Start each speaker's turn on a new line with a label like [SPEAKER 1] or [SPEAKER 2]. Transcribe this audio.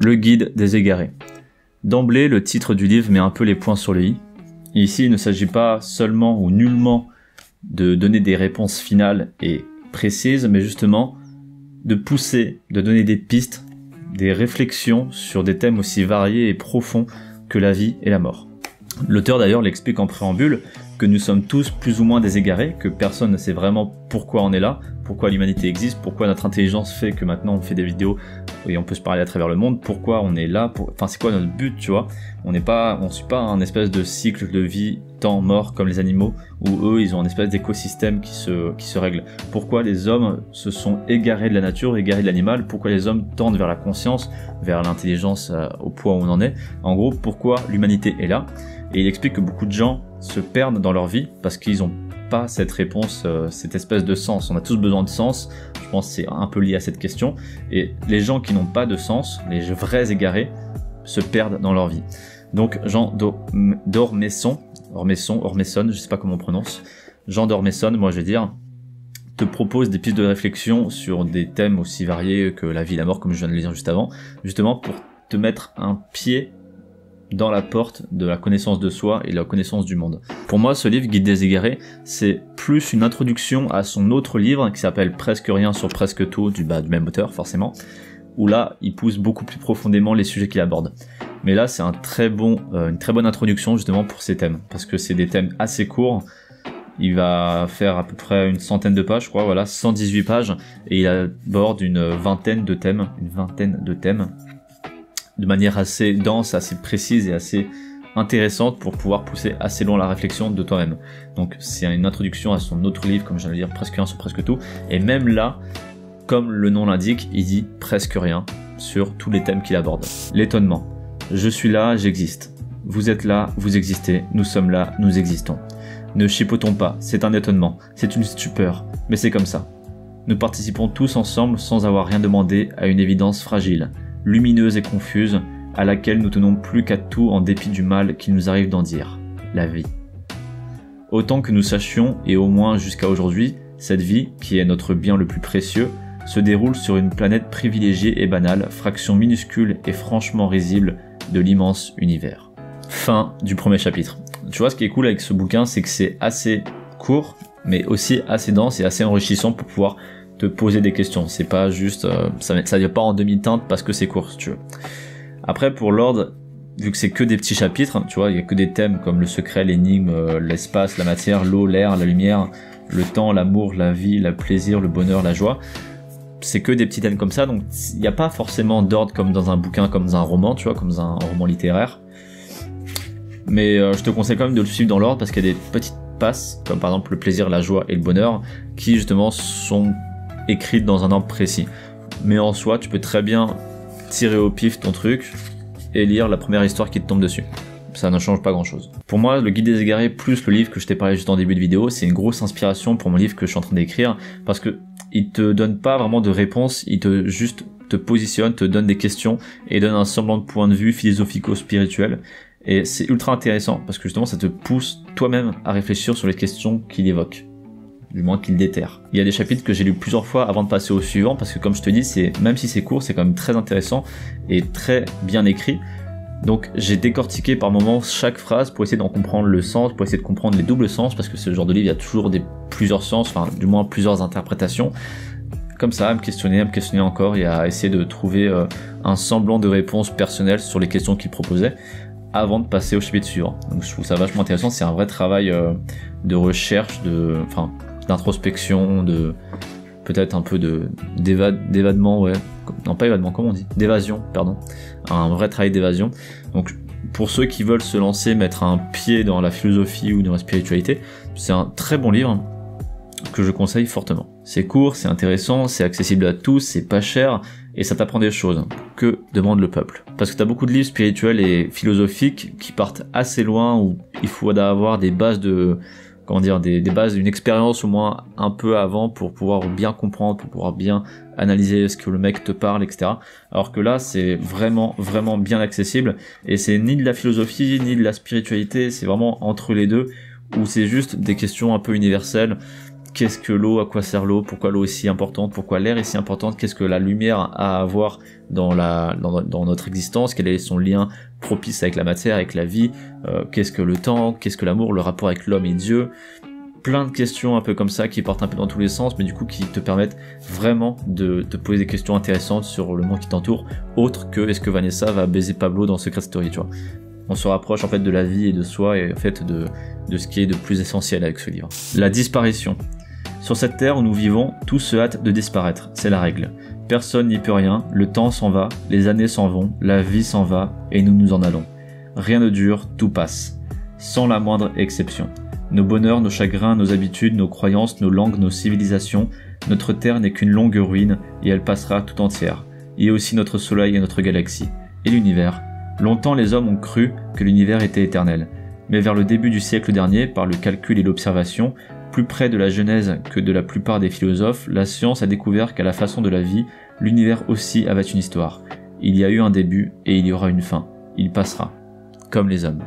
[SPEAKER 1] Le guide des égarés. D'emblée, le titre du livre met un peu les points sur le i. Ici, il ne s'agit pas seulement ou nullement de donner des réponses finales et précises, mais justement de pousser, de donner des pistes, des réflexions sur des thèmes aussi variés et profonds que la vie et la mort. L'auteur d'ailleurs l'explique en préambule que nous sommes tous plus ou moins des égarés, que personne ne sait vraiment pourquoi on est là, pourquoi l'humanité existe, pourquoi notre intelligence fait que maintenant on fait des vidéos et on peut se parler à travers le monde, pourquoi on est là, enfin c'est quoi notre but, tu vois. On suit pas un espèce de cycle de vie temps-mort comme les animaux, où eux ils ont un espèce d'écosystème qui se règle. Pourquoi les hommes se sont égarés de la nature, égarés de l'animal, pourquoi les hommes tendent vers la conscience, vers l'intelligence au point où on en est. En gros, pourquoi l'humanité est là. Et il explique que beaucoup de gens se perdent dans leur vie parce qu'ils n'ont pas cette réponse, cette espèce de sens. On a tous besoin de sens, je pense que c'est un peu lié à cette question. Et les gens qui n'ont pas de sens, les vrais égarés, se perdent dans leur vie. Donc Jean d'Ormesson, je sais pas comment on prononce, Jean d'Ormesson, moi je vais dire, te propose des pistes de réflexion sur des thèmes aussi variés que la vie et la mort, comme je viens de le dire juste avant, justement pour te mettre un pied dans la porte de la connaissance de soi et de la connaissance du monde. Pour moi, ce livre, Guide des égarés, c'est plus une introduction à son autre livre qui s'appelle Presque rien sur presque tout, du même auteur forcément, où là, il pousse beaucoup plus profondément les sujets qu'il aborde. Mais là, c'est une très bonne introduction justement pour ces thèmes, parce que c'est des thèmes assez courts. Il va faire à peu près une centaine de pages, je crois, voilà, 118 pages, et il aborde une vingtaine de thèmes, de manière assez dense, assez précise et assez intéressante pour pouvoir pousser assez loin la réflexion de toi-même. Donc c'est une introduction à son autre livre, comme je viens de le dire, Presque rien sur presque tout, et même là, comme le nom l'indique, il dit presque rien sur tous les thèmes qu'il aborde. L'étonnement. Je suis là, j'existe. Vous êtes là, vous existez. Nous sommes là, nous existons. Ne chipotons pas, c'est un étonnement, c'est une stupeur, mais c'est comme ça. Nous participons tous ensemble sans avoir rien demandé à une évidence fragile, lumineuse et confuse, à laquelle nous tenons plus qu'à tout en dépit du mal qu'il nous arrive d'en dire, la vie. Autant que nous sachions, et au moins jusqu'à aujourd'hui, cette vie, qui est notre bien le plus précieux, se déroule sur une planète privilégiée et banale, fraction minuscule et franchement risible de l'immense univers. Fin du premier chapitre. Tu vois, ce qui est cool avec ce bouquin, c'est que c'est assez court, mais aussi assez dense et assez enrichissant pour pouvoir te poser des questions. C'est pas juste, ça ne va pas en demi-teinte parce que c'est court, si tu veux. Après, pour l'ordre, vu que c'est que des petits chapitres, tu vois, il y a que des thèmes comme le secret, l'énigme, l'espace, la matière, l'eau, l'air, la lumière, le temps, l'amour, la vie, le plaisir, le bonheur, la joie. C'est que des petits thèmes comme ça, donc il n'y a pas forcément d'ordre comme dans un bouquin, comme dans un roman, tu vois, comme dans un roman littéraire. Mais je te conseille quand même de le suivre dans l'ordre parce qu'il y a des petites passes, comme par exemple le plaisir, la joie et le bonheur, qui justement sont écrites dans un ordre précis. Mais en soi, tu peux très bien tirer au pif ton truc et lire la première histoire qui te tombe dessus. Ça ne change pas grand chose. Pour moi, le Guide des égarés plus le livre que je t'ai parlé juste en début de vidéo, c'est une grosse inspiration pour mon livre que je suis en train d'écrire, parce que il te donne pas vraiment de réponse, il te positionne, te donne des questions et donne un semblant de point de vue philosophico-spirituel. Et c'est ultra intéressant parce que justement ça te pousse toi-même à réfléchir sur les questions qu'il évoque, du moins qu'il déterre. Il y a des chapitres que j'ai lus plusieurs fois avant de passer au suivant parce que comme je te dis, même si c'est court, c'est quand même très intéressant et très bien écrit. Donc j'ai décortiqué par moments chaque phrase pour essayer d'en comprendre le sens, pour essayer de comprendre les doubles sens, parce que ce genre de livre, il y a toujours plusieurs sens, enfin du moins plusieurs interprétations. Comme ça, à me questionner encore et à essayer de trouver un semblant de réponse personnelle sur les questions qu'il proposait avant de passer au chapitre suivant. Donc je trouve ça vachement intéressant, c'est un vrai travail de recherche, d'introspection, peut-être un peu d'évadement, ouais. Non, pas évadement, comment on dit ? D'évasion, pardon. Un vrai travail d'évasion. Donc, pour ceux qui veulent se lancer, mettre un pied dans la philosophie ou dans la spiritualité, c'est un très bon livre que je conseille fortement. C'est court, c'est intéressant, c'est accessible à tous, c'est pas cher, et ça t'apprend des choses. Que demande le peuple ? Parce que t'as beaucoup de livres spirituels et philosophiques qui partent assez loin, où il faut avoir des bases des bases d'une expérience au moins un peu avant pour pouvoir bien comprendre, pour pouvoir bien analyser ce que le mec te parle, etc. Alors que là, c'est vraiment, vraiment bien accessible, et c'est ni de la philosophie, ni de la spiritualité, c'est vraiment entre les deux, où c'est juste des questions un peu universelles, qu'est-ce que l'eau, à quoi sert l'eau, pourquoi l'eau est si importante, pourquoi l'air est si importante, qu'est-ce que la lumière a à avoir dans notre existence, quel est son lien propice avec la matière, avec la vie, qu'est-ce que le temps, qu'est-ce que l'amour, le rapport avec l'homme et Dieu. Plein de questions un peu comme ça qui portent un peu dans tous les sens, mais du coup qui te permettent vraiment de te poser des questions intéressantes sur le monde qui t'entoure, autre que est-ce que Vanessa va baiser Pablo dans Secret Story, tu vois. On se rapproche en fait de la vie et de soi et en fait de ce qui est de plus essentiel avec ce livre. La disparition. Sur cette terre où nous vivons, tout se hâte de disparaître, c'est la règle. Personne n'y peut rien, le temps s'en va, les années s'en vont, la vie s'en va et nous nous en allons. Rien ne dure, tout passe, sans la moindre exception. Nos bonheurs, nos chagrins, nos habitudes, nos croyances, nos langues, nos civilisations, notre terre n'est qu'une longue ruine et elle passera tout entière. Et aussi notre soleil et notre galaxie. Et l'univers. Longtemps les hommes ont cru que l'univers était éternel. Mais vers le début du siècle dernier, par le calcul et l'observation, plus près de la Genèse que de la plupart des philosophes, la science a découvert qu'à la façon de la vie, l'univers aussi avait une histoire. Il y a eu un début et il y aura une fin. Il passera. Comme les hommes.